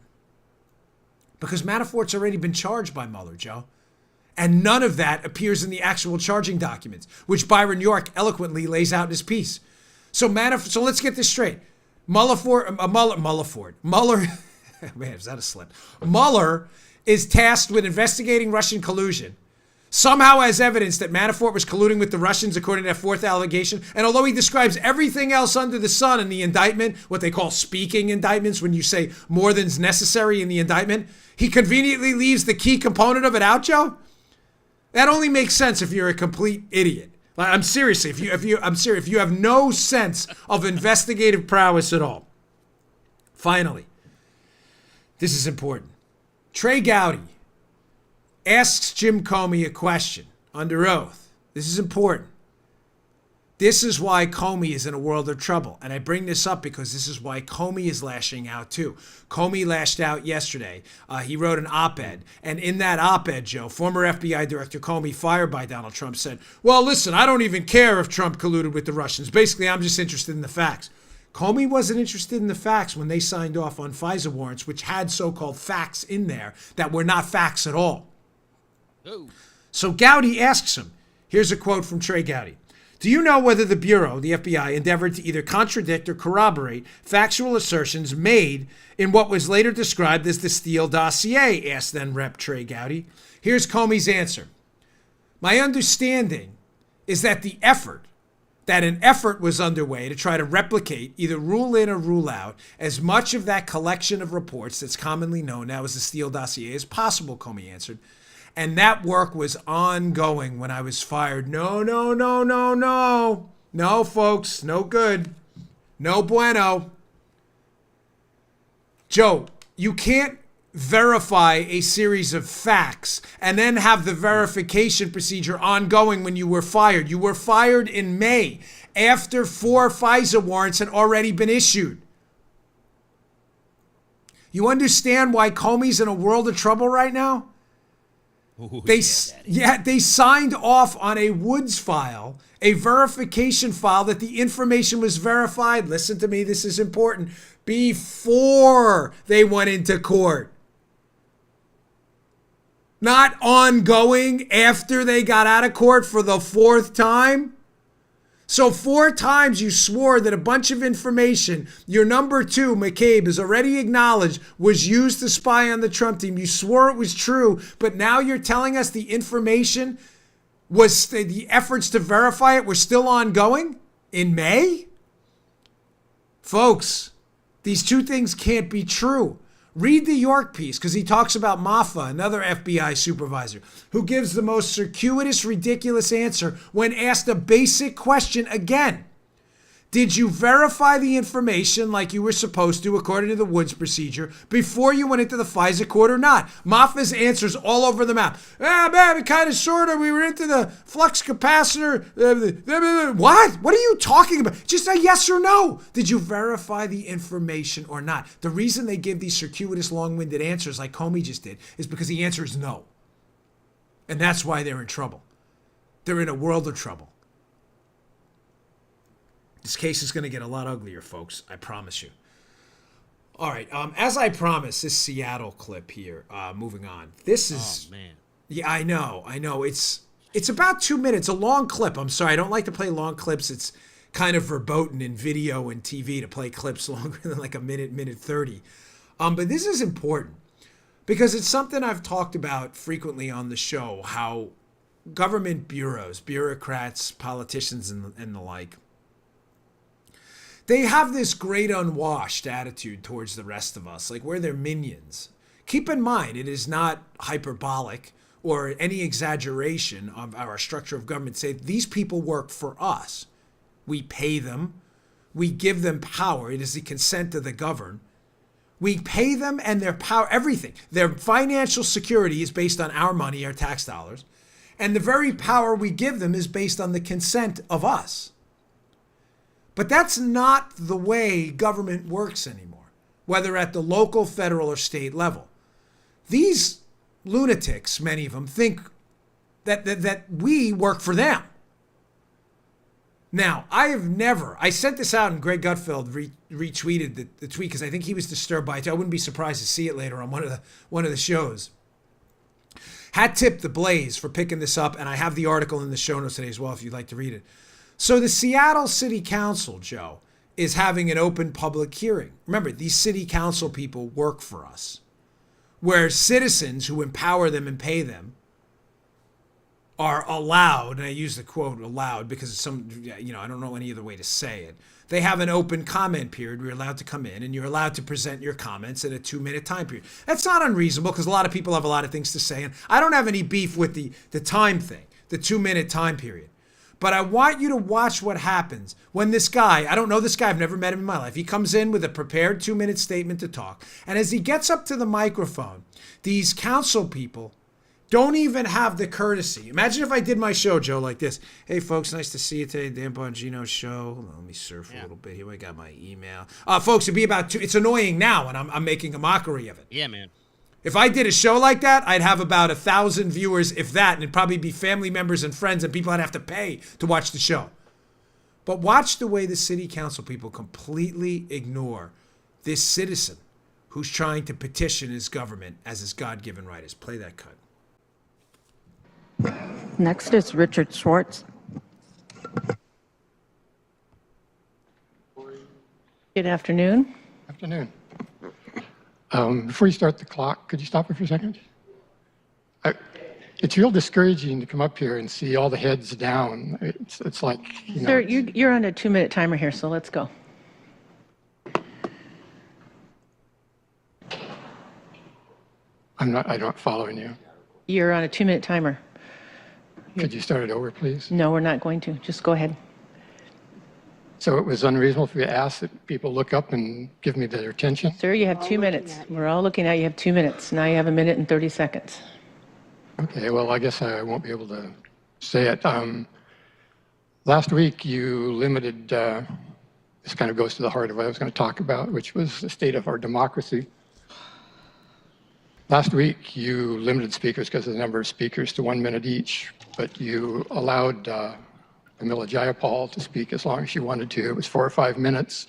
Because Manafort's already been charged by Mueller, Joe. And none of that appears in the actual charging documents, which Byron York eloquently lays out in his piece. So let's get this straight. Mueller, man, is that a slip? Mueller is tasked with investigating Russian collusion somehow has evidence that Manafort was colluding with the Russians according to that fourth allegation. And although he describes everything else under the sun in the indictment, what they call speaking indictments, when you say more than's necessary in the indictment, he conveniently leaves the key component of it out, Joe? That only makes sense if you're a complete idiot. Like, I'm serious. If you have no sense of investigative prowess at all. Finally, this is important. Trey Gowdy asks Jim Comey a question under oath. This is important. This is why Comey is in a world of trouble. And I bring this up because this is why Comey is lashing out too. Comey lashed out yesterday. He wrote an op-ed. And in that op-ed, Joe, former FBI Director Comey, fired by Donald Trump, said, well, listen, I don't even care if Trump colluded with the Russians. Basically, I'm just interested in the facts. Comey wasn't interested in the facts when they signed off on FISA warrants, which had so-called facts in there that were not facts at all. Oh. So Gowdy asks him, here's a quote from Trey Gowdy. Do you know whether the Bureau, the FBI, endeavored to either contradict or corroborate factual assertions made in what was later described as the Steele dossier? Asked then Rep. Trey Gowdy. Here's Comey's answer. My understanding is that an effort was underway to try to replicate, either rule in or rule out, as much of that collection of reports that's commonly known now as the Steele dossier as possible, Comey answered. And that work was ongoing when I was fired. No. No, folks, no good. No bueno. Joe, you can't verify a series of facts and then have the verification procedure ongoing when you were fired. You were fired in May after 4 FISA warrants had already been issued. You understand why Comey's in a world of trouble right now? Ooh, they signed off on a Woods file, a verification file that the information was verified. Listen to me, this is important. Before they went into court. Not ongoing after they got out of court for the 4th time. So 4 times you swore that a bunch of information your number 2, McCabe, has already acknowledged was used to spy on the Trump team. You swore it was true, but now you're telling us the information was, the efforts to verify it were still ongoing in May? Folks, these two things can't be true. Read the York piece, because he talks about Maffa, another FBI supervisor, who gives the most circuitous, ridiculous answer when asked a basic question again. Did you verify the information like you were supposed to according to the Woods procedure before you went into the FISA court or not? Maffa's answers all over the map. Man, kind of, sort of. We were into the flux capacitor. What? What are you talking about? Just a yes or no. Did you verify the information or not? The reason they give these circuitous, long-winded answers like Comey just did is because the answer is no. And that's why they're in trouble. They're in a world of trouble. This case is going to get a lot uglier, folks. I promise you. All right. As I promised, this Seattle clip here, moving on. This is... Oh, man. Yeah, I know. It's about 2 minutes, a long clip. I'm sorry. I don't like to play long clips. It's kind of verboten in video and TV to play clips longer than like a minute 30. But this is important because it's something I've talked about frequently on the show, how government bureaus, bureaucrats, politicians, and the like, they have this great unwashed attitude towards the rest of us, like we're their minions. Keep in mind, it is not hyperbolic or any exaggeration of our structure of government. Say these people work for us. We pay them. We give them power. It is the consent of the governed. We pay them and their power, everything. Their financial security is based on our money, our tax dollars. And the very power we give them is based on the consent of us. But that's not the way government works anymore, whether at the local, federal, or state level. These lunatics, many of them, think that we work for them. Now, I sent this out and Greg Gutfeld retweeted the tweet because I think he was disturbed by it. I wouldn't be surprised to see it later on one of the shows. Hat tip the Blaze for picking this up, and I have the article in the show notes today as well if you'd like to read it. So the Seattle City Council, Joe, is having an open public hearing. Remember, these city council people work for us, where citizens who empower them and pay them are allowed, and I use the quote allowed because it's I don't know any other way to say it. They have an open comment period where you're allowed to come in and you're allowed to present your comments in a 2-minute time period. That's not unreasonable because a lot of people have a lot of things to say. And I don't have any beef with the time thing, the 2-minute time period. But I want you to watch what happens when this guy, I don't know this guy, I've never met him in my life. He comes in with a prepared 2-minute statement to talk. And as he gets up to the microphone, these council people don't even have the courtesy. Imagine if I did my show, Joe, like this. Hey, folks, nice to see you today. Dan Bongino's show. Hold on, let me surf a little bit here. I got my email. Folks, it'd be about it's annoying now, and I'm making a mockery of it. Yeah, man. If I did a show like that, I'd have about 1,000 viewers, if that, and it'd probably be family members and friends and people I'd have to pay to watch the show. But watch the way the city council people completely ignore this citizen who's trying to petition his government as his God-given right is. Play that cut. Next is Richard Schwartz. Good afternoon. Afternoon. Before you start the clock, could you stop it for a second? It's real discouraging to come up here and see all the heads down. It's like, Sir, you're on a 2-minute timer here, so let's go. I'm not following you. You're on a 2-minute timer. Could you start it over, please? No, we're not going to. Just go ahead. So it was unreasonable for you to ask that people look up and give me their attention? Sir, you have 2 minutes. We're all looking at you. You have 2 minutes. Now you have 1 minute and 30 seconds. Okay, well, I guess I won't be able to say it. Last week, you limited, this kind of goes to the heart of what I was going to talk about, which was the state of our democracy. Last week, you limited speakers because of the number of speakers to 1 minute each, but you allowed Camilla Jayapal to speak as long as she wanted to. It was 4 or 5 minutes.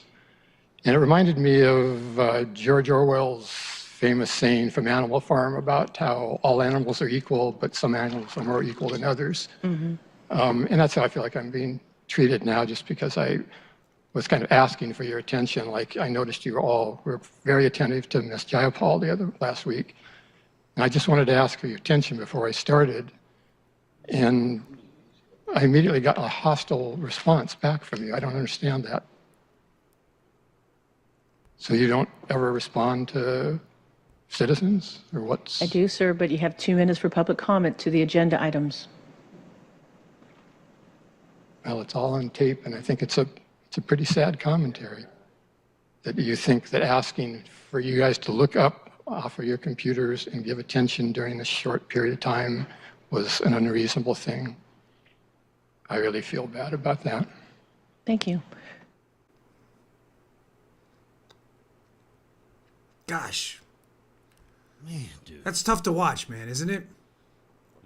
And it reminded me of George Orwell's famous saying from Animal Farm about how all animals are equal, but some animals are more equal than others. Mm-hmm. And that's how I feel like I'm being treated now, just because I was kind of asking for your attention. Like, I noticed you all were very attentive to Ms. Jayapal last week. And I just wanted to ask for your attention before I started. And I immediately got a hostile response back from you. I don't understand that. So you don't ever respond to citizens, or what's... I do, sir, but you have 2 minutes for public comment to the agenda items. Well, it's all on tape, and I think it's a pretty sad commentary that you think that asking for you guys to look up off of your computers and give attention during this short period of time was an unreasonable thing. I really feel bad about that. Thank you. Gosh, Man, dude. that's tough to watch, man, isn't it?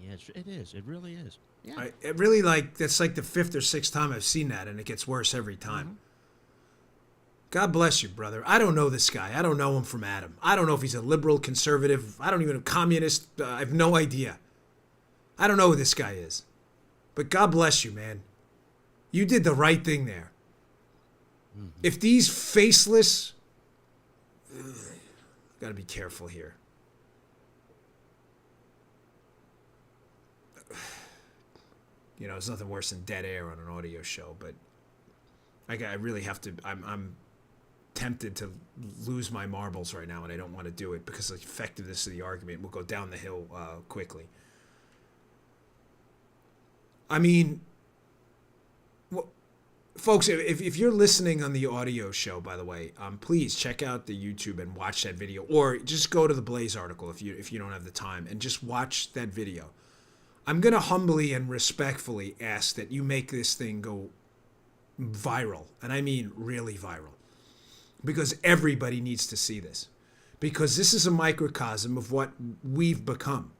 Yeah, it is. It really is. Yeah. It really, that's like the 5th or 6th time I've seen that, and it gets worse every time. Mm-hmm. God bless you, brother. I don't know this guy. I don't know him from Adam. I don't know if he's a liberal, conservative. I don't even know, communist. I have no idea. I don't know who this guy is. But God bless you, man. You did the right thing there. Mm-hmm. If these faceless... got to be careful here. You know, there's nothing worse than dead air on an audio show, but I really have to... I'm tempted to lose my marbles right now, and I don't want to do it because the effectiveness of the argument will go down the hill quickly. I mean, well, folks, if you're listening on the audio show, by the way, please check out the YouTube and watch that video, or just go to the Blaze article if you don't have the time and just watch that video. I'm gonna humbly and respectfully ask that you make this thing go viral, and I mean really viral. Because everybody needs to see this. Because this is a microcosm of what we've become.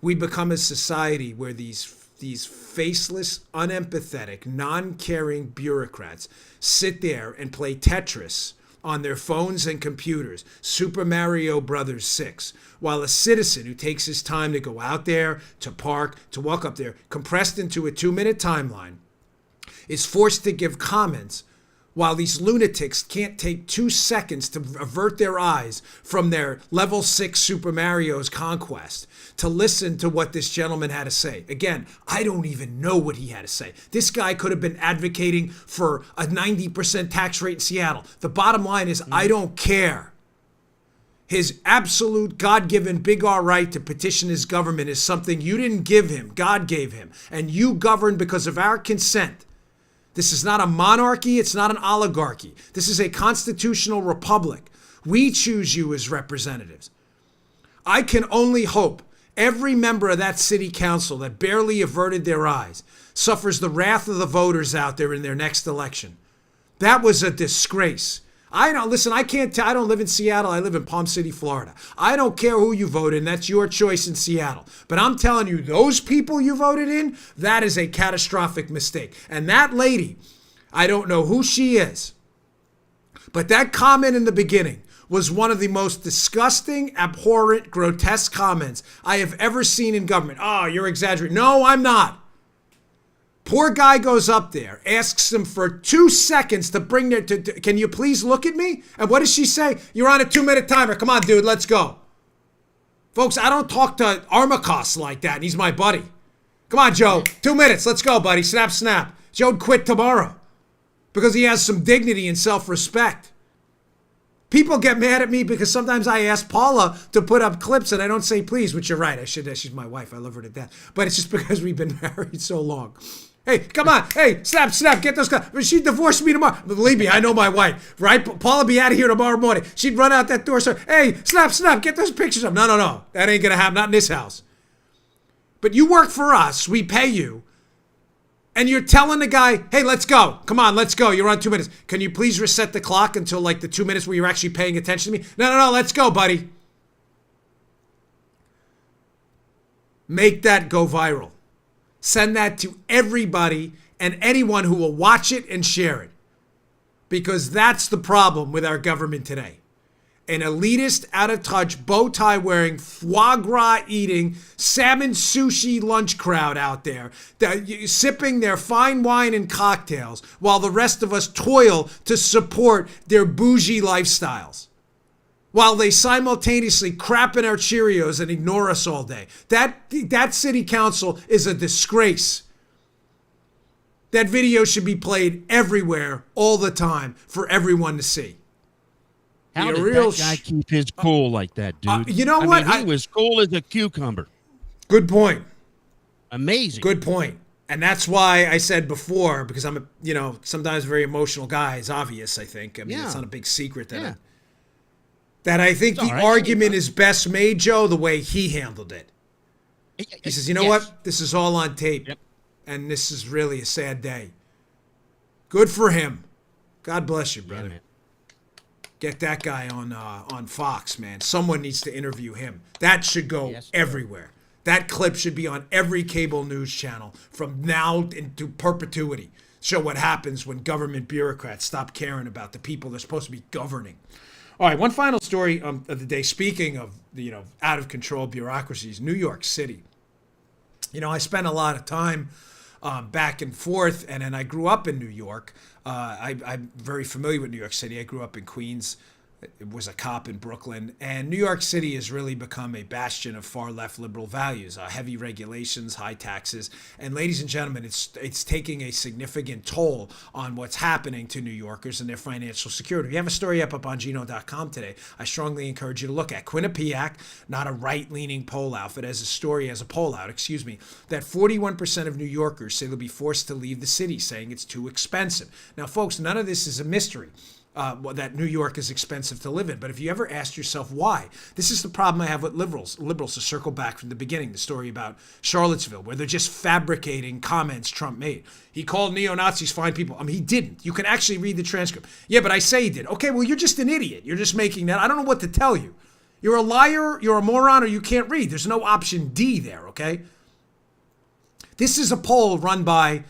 We become a society where these faceless, unempathetic, non-caring bureaucrats sit there and play Tetris on their phones and computers, Super Mario Brothers 6, while a citizen who takes his time to go out there, to park, to walk up there, compressed into a 2-minute timeline, is forced to give comments while these lunatics can't take 2 seconds to avert their eyes from their level 6 Super Mario's conquest to listen to what this gentleman had to say. Again, I don't even know what he had to say. This guy could have been advocating for a 90% tax rate in Seattle. The bottom line is, I don't care. His absolute God-given big R right to petition his government is something you didn't give him. God gave him. And you govern because of our consent. This is not a monarchy. It's not an oligarchy. This is a constitutional republic. We choose you as representatives. I can only hope every member of that city council that barely averted their eyes suffers the wrath of the voters out there in their next election. That was a disgrace. I don't listen. I don't live in Seattle. I live in Palm City, Florida. I don't care who you vote in. That's your choice in Seattle. But I'm telling you, those people you voted in, that is a catastrophic mistake. And that lady, I don't know who she is, but that comment in the beginning was one of the most disgusting, abhorrent, grotesque comments I have ever seen in government. Oh, you're exaggerating. No, I'm not. Poor guy goes up there, asks them for 2 seconds to bring their, can you please look at me? And what does she say? You're on a 2-minute timer. Come on, dude, let's go. Folks, I don't talk to Armacost like that, and he's my buddy. Come on, Joe, 2 minutes. Let's go, buddy. Snap, snap. Joe'd quit tomorrow because he has some dignity and self-respect. People get mad at me because sometimes I ask Paula to put up clips and I don't say please, which you're right. I should. She's my wife. I love her to death. But it's just because we've been married so long. Hey, come on. Hey, snap, snap. Get those guys. She'd divorce me tomorrow. Believe me, I know my wife, right? Paula be out of here tomorrow morning. She'd run out that door. So, hey, snap, snap. Get those pictures up. No. That ain't going to happen. Not in this house. But you work for us. We pay you. And you're telling the guy, hey, let's go. Come on, let's go. You're on 2 minutes. Can you please reset the clock until like the 2 minutes where you're actually paying attention to me? No. Let's go, buddy. Make that go viral. Send that to everybody and anyone who will watch it and share it. Because that's the problem with our government today. An elitist, out-of-touch, bow-tie wearing, foie gras eating, salmon sushi lunch crowd out there, sipping their fine wine and cocktails while the rest of us toil to support their bougie lifestyles. While they simultaneously crap in our Cheerios and ignore us all day. That city council is a disgrace. That video should be played everywhere, all the time, for everyone to see. How did that guy keep his cool like that, dude? You know what? He was cool as a cucumber. Good point. Amazing. Good point. And that's why I said before, because I'm sometimes a very emotional guy. It's obvious, I think. I mean, it's not a big secret that I think the argument is best made, Joe, the way he handled it. He says, you know what? This is all on tape. Yep. And this is really a sad day. Good for him. God bless you, brother. Yeah, Get that guy on Fox, man. Someone needs to interview him. That should go everywhere. That clip should be on every cable news channel from now into perpetuity. Show what happens when government bureaucrats stop caring about the people they're supposed to be governing. All right, one final story of the day. Speaking of out of control bureaucracies, New York City. I spent a lot of time back and forth, and then I grew up in New York. I'm very familiar with New York City. I grew up in Queens. It was a cop in Brooklyn. And New York City has really become a bastion of far left liberal values, heavy regulations, high taxes. And ladies and gentlemen, it's taking a significant toll on what's happening to New Yorkers and their financial security. We have a story up on Gino.com today. I strongly encourage you to look at. Quinnipiac, not a right-leaning poll outfit, as a poll out, that 41% of New Yorkers say they'll be forced to leave the city, saying it's too expensive. Now, folks, none of this is a mystery. That New York is expensive to live in. But if you ever asked yourself why, this is the problem I have with liberals. Liberals, to circle back from the beginning, the story about Charlottesville, where they're just fabricating comments Trump made. He called neo-Nazis fine people. I mean, he didn't. You can actually read the transcript. Yeah, but I say he did. Okay, well, you're just an idiot. You're just making that. I don't know what to tell you. You're a liar, you're a moron, or you can't read. There's no option D there, okay? This is a poll run by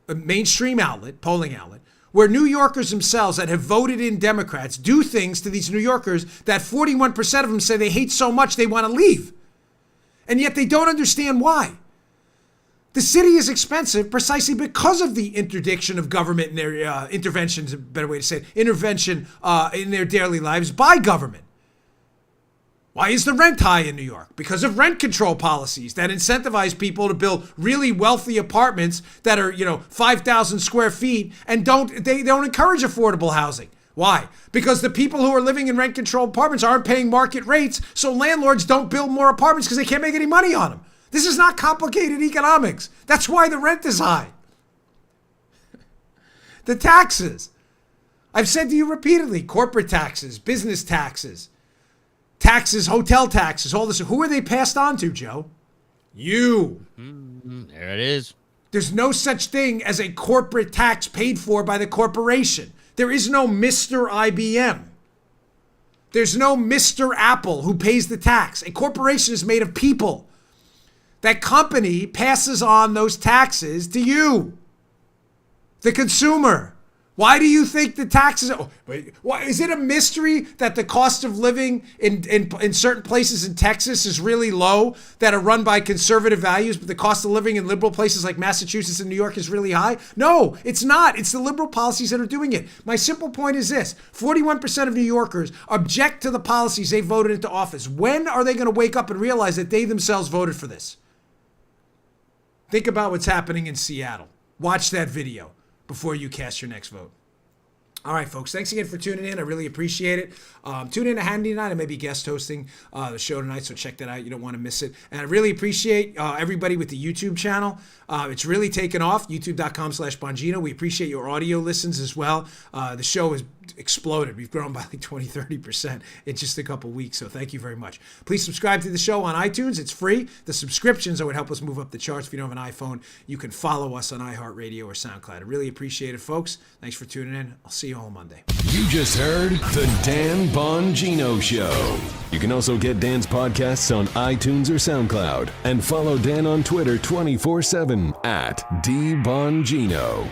a mainstream polling outlet, where New Yorkers themselves that have voted in Democrats do things to these New Yorkers that 41% of them say they hate so much they want to leave. And yet they don't understand why. The city is expensive precisely because of the interdiction of government and their intervention, is a better way to say it, intervention in their daily lives by government. Why is the rent high in New York? Because of rent control policies that incentivize people to build really wealthy apartments that are, 5,000 square feet and don't encourage affordable housing. Why? Because the people who are living in rent control apartments aren't paying market rates, so landlords don't build more apartments because they can't make any money on them. This is not complicated economics. That's why the rent is high. The taxes. I've said to you repeatedly, corporate taxes, business taxes, hotel taxes, all this. Who are they passed on to, Joe? You. There it is. There's no such thing as a corporate tax paid for by the corporation. There is no Mr. IBM. There's no Mr. Apple who pays the tax. A corporation is made of people. That company passes on those taxes to you, the consumer. Why do you think the taxes? Why is it a mystery that the cost of living in certain places in Texas is really low, that are run by conservative values, but the cost of living in liberal places like Massachusetts and New York is really high? No, it's not. It's the liberal policies that are doing it. My simple point is this: 41% of New Yorkers object to the policies they voted into office. When are they going to wake up and realize that they themselves voted for this? Think about what's happening in Seattle. Watch that video before you cast your next vote. All right, folks, thanks again for tuning in. I really appreciate it. Tune in to Handy Night. I may be guest hosting the show tonight, so check that out. You don't want to miss it. And I really appreciate everybody with the YouTube channel. It's really taken off, youtube.com/Bongino. We appreciate your audio listens as well. The show has exploded. We've grown by like 20-30% in just a couple weeks, so thank you very much. Please subscribe to the show on iTunes. It's free. The subscriptions would help us move up the charts. If you don't have an iPhone, you can follow us on iHeartRadio or SoundCloud. I really appreciate it, folks. Thanks for tuning in. I'll see you all Monday. You just heard The Dan Bongino Show. You can also get Dan's podcasts on iTunes or SoundCloud. And follow Dan on Twitter 24/7 @DBongino.